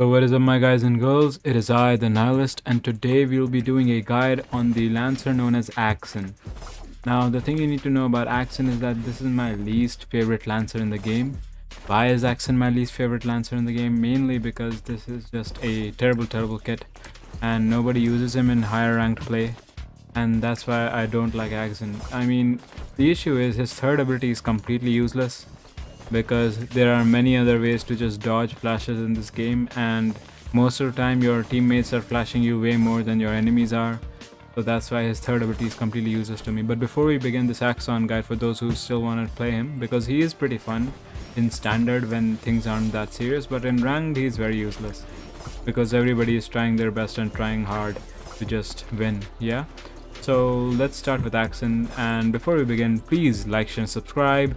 So what is up my guys and girls, it is I, the Nihilist, and today we will be doing a guide on the Lancer known as Axen. Now the thing you need to know about Axen is that this is my least favorite Lancer in the game. Why is Axen my least favorite Lancer in the game? Mainly because this is just a terrible kit and nobody uses him in higher ranked play, and that's why I don't like Axen. I mean, the issue is his third ability is completely useless, because there are many other ways to just dodge flashes in this game, and most of the time your teammates are flashing you way more than your enemies are. So that's why his third ability is completely useless to me. But before we begin this Axon guide, for those who still want to play him, because he is pretty fun in standard when things aren't that serious, but in ranked he is very useless because everybody is trying their best and trying hard to just win. Yeah, so let's start with Axon, and before we begin, please like, share and subscribe.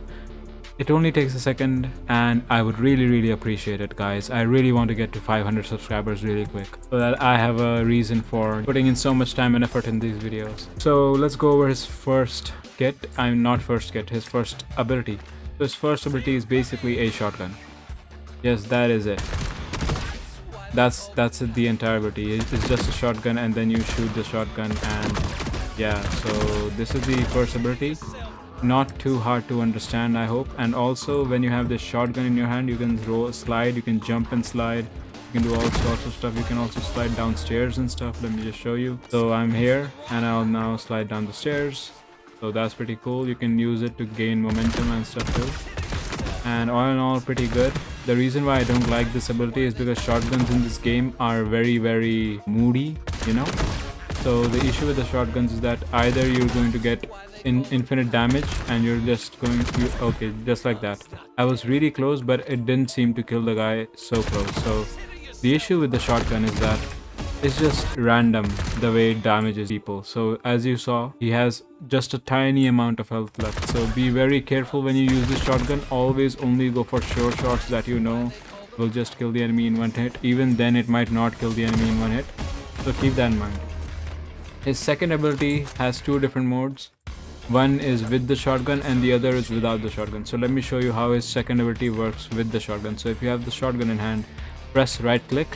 It only takes a second and I would really appreciate it, guys. I really want to get to 500 subscribers really quick so that I have a reason for putting in so much time and effort in these videos. So let's go over his first kit. Not first kit, his first ability. So his first ability is basically a shotgun. Yes, that is it. That's the entire ability. It's just a shotgun and then you shoot the shotgun, and yeah, so this is the first ability. Not too hard to understand, I hope. And also, when you have this shotgun in your hand, you can throw, slide, you can jump and slide, you can do all sorts of stuff. You can also slide downstairs and stuff. Let me just show you. So I'm here and I'll now slide down the stairs. So that's pretty cool. You can use it to gain momentum and stuff too. And all in all, pretty good. The reason why I don't like this ability is because shotguns in this game are very moody, you know. So the issue with the shotguns is that either you're going to get infinite damage and you're just going to, okay, just like that. I was really close, but it didn't seem to kill the guy so close. So the issue with the shotgun is that it's just random the way it damages people. So as you saw, he has just a tiny amount of health left. So be very careful when you use the shotgun. Always only go for sure shots that you know will just kill the enemy in one hit. Even then it might not kill the enemy in one hit. So keep that in mind. His second ability has two different modes. One is with the shotgun and the other is without the shotgun. So let me show you how his second ability works with the shotgun. So if you have the shotgun in hand, press right click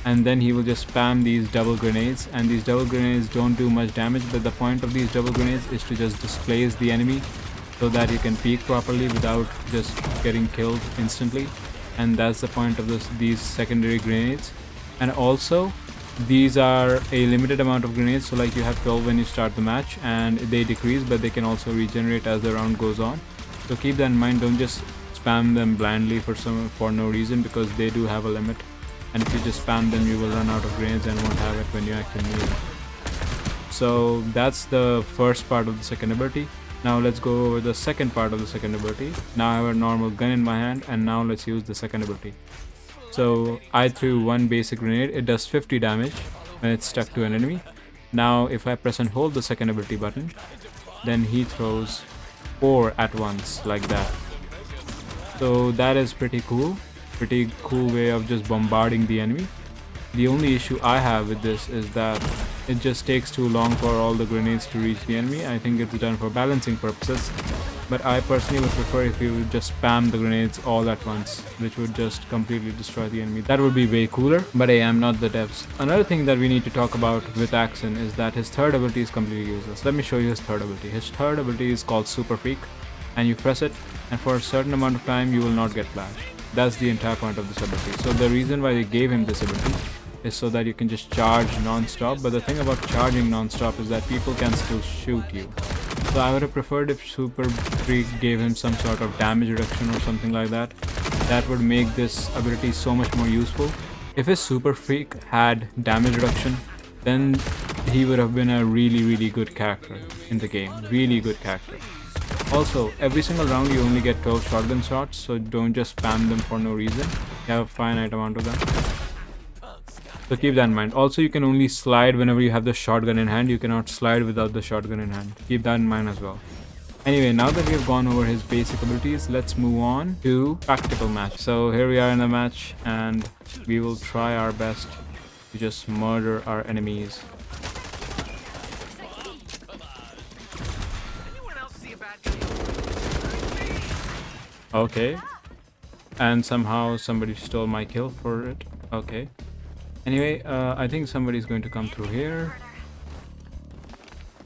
and then he will just spam these double grenades, and these double grenades don't do much damage, but the point of these double grenades is to just displace the enemy so that you can peek properly without just getting killed instantly. And that's the point of these secondary grenades. And also, these are a limited amount of grenades, so like you have 12 when you start the match, and they decrease, but they can also regenerate as the round goes on. So keep that in mind. Don't just spam them blindly for no reason, because they do have a limit, and if you just spam them you will run out of grenades and won't have it when you actually need it. So that's the first part of the second ability. Now let's go over the second part of the second ability. Now I have a normal gun in my hand, and now let's use the second ability. So I threw one basic grenade. It does 50 damage when it's stuck to an enemy. Now if I press and hold the second ability button, then he throws 4 at once like that. So that is pretty cool way of just bombarding the enemy. The only issue I have with this is that it just takes too long for all the grenades to reach the enemy. I think it's done for balancing purposes, but I personally would prefer if you would just spam the grenades all at once, which would just completely destroy the enemy. That would be way cooler, but hey, I'm not the devs. Another thing that we need to talk about with Axon is that his third ability is completely useless. Let me show you his third ability. His third ability is called Super Freak, and you press it, and for a certain amount of time you will not get flashed. That's the entire point of this ability. So the reason why they gave him this ability is so that you can just charge non-stop, but the thing about charging non-stop is that people can still shoot you. So I would have preferred if Super Freak gave him some sort of damage reduction or something like that. That would make this ability so much more useful. If his Super Freak had damage reduction, then he would have been a really good character in the game. Really good character. Also, every single round you only get 12 shotgun shots, so don't just spam them for no reason. You have a finite amount of them. So keep that in mind. Also, you can only slide whenever you have the shotgun in hand. You cannot slide without the shotgun in hand. Keep that in mind as well. Anyway, now that we have gone over his basic abilities, let's move on to practical match. So here we are in the match, and we will try our best to just murder our enemies. Okay. And somehow somebody stole my kill for it. Okay. Anyway, I think somebody's going to come through here.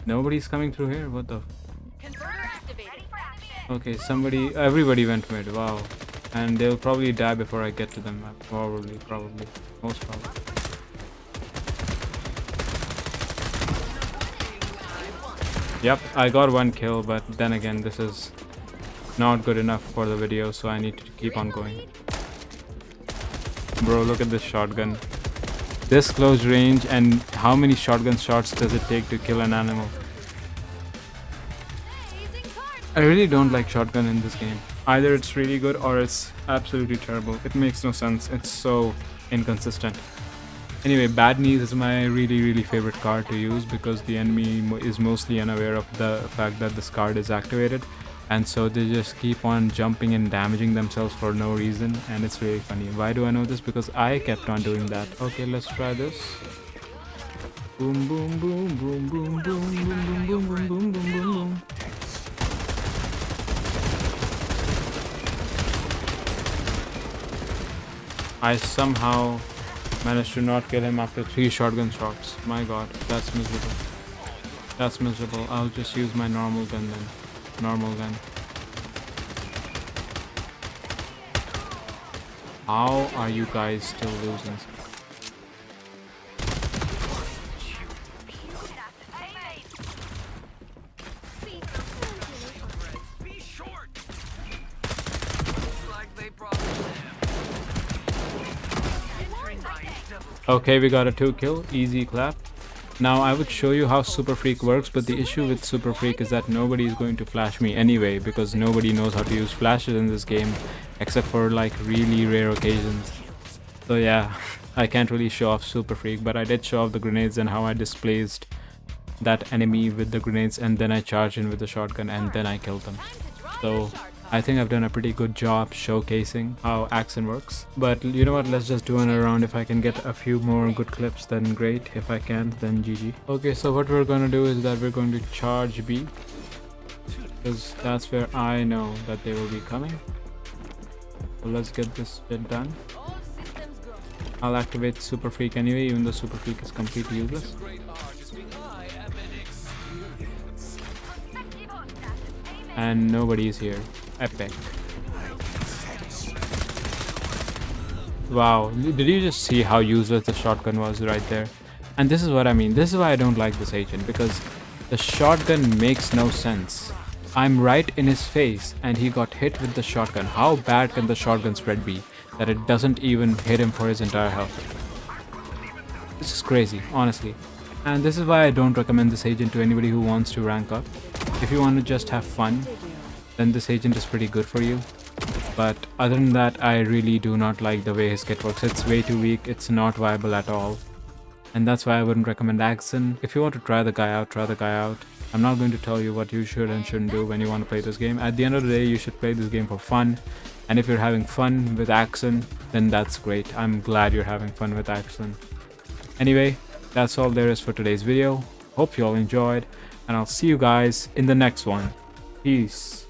Nobody's coming through here? What the? Okay, everybody went mid. Wow. And they'll probably die before I get to them. Probably. Most probably. Yep, I got 1 kill, but then again, this is not good enough for the video, so I need to keep on going. Bro, look at this shotgun. This close range, and how many shotgun shots does it take to kill an animal? I really don't like shotgun in this game. Either it's really good or it's absolutely terrible. It makes no sense. It's so inconsistent. Anyway, bad knees is my really favorite card to use because the enemy is mostly unaware of the fact that this card is activated, and so they just keep on jumping and damaging themselves for no reason, and it's really funny. Why do I know this? Because I kept on doing that. Okay, let's try this. Boom boom boom boom boom boom boom boom boom boom boom boom boom. I somehow managed to not kill him after 3 shotgun shots. My god, that's miserable. That's miserable. I'll just use my normal gun then. Normal gun. How are you guys still losing? Okay, we got a 2 kill. Easy clap. Now I would show you how Super Freak works, but the issue with Super Freak is that nobody is going to flash me anyway, because nobody knows how to use flashes in this game except for like really rare occasions. So yeah, I can't really show off Super Freak, but I did show off the grenades and how I displaced that enemy with the grenades, and then I charged in with the shotgun and then I killed them. So I think I've done a pretty good job showcasing how Axon works. But you know what, let's just do another round. If I can get a few more good clips, then great. If I can't, then GG. Okay, so what we're gonna do is that we're going to charge B, because that's where I know that they will be coming. So let's get this bit done. I'll activate Super Freak anyway, even though Super Freak is completely useless. And nobody is here. Epic. Wow, did you just see how useless the shotgun was right there? And this is what I mean. This is why I don't like this agent, because the shotgun makes no sense. I'm right in his face and he got hit with the shotgun. How bad can the shotgun spread be that it doesn't even hit him for his entire health? This is crazy, honestly. And this is why I don't recommend this agent to anybody who wants to rank up. If you want to just have fun, then this agent is pretty good for you. But other than that, I really do not like the way his kit works. It's way too weak, it's not viable at all. And that's why I wouldn't recommend Axen. If you want to try the guy out, try the guy out. I'm not going to tell you what you should and shouldn't do when you want to play this game. At the end of the day, you should play this game for fun. And if you're having fun with Axen, then that's great. I'm glad you're having fun with Axen. Anyway, that's all there is for today's video. Hope you all enjoyed, and I'll see you guys in the next one. Peace.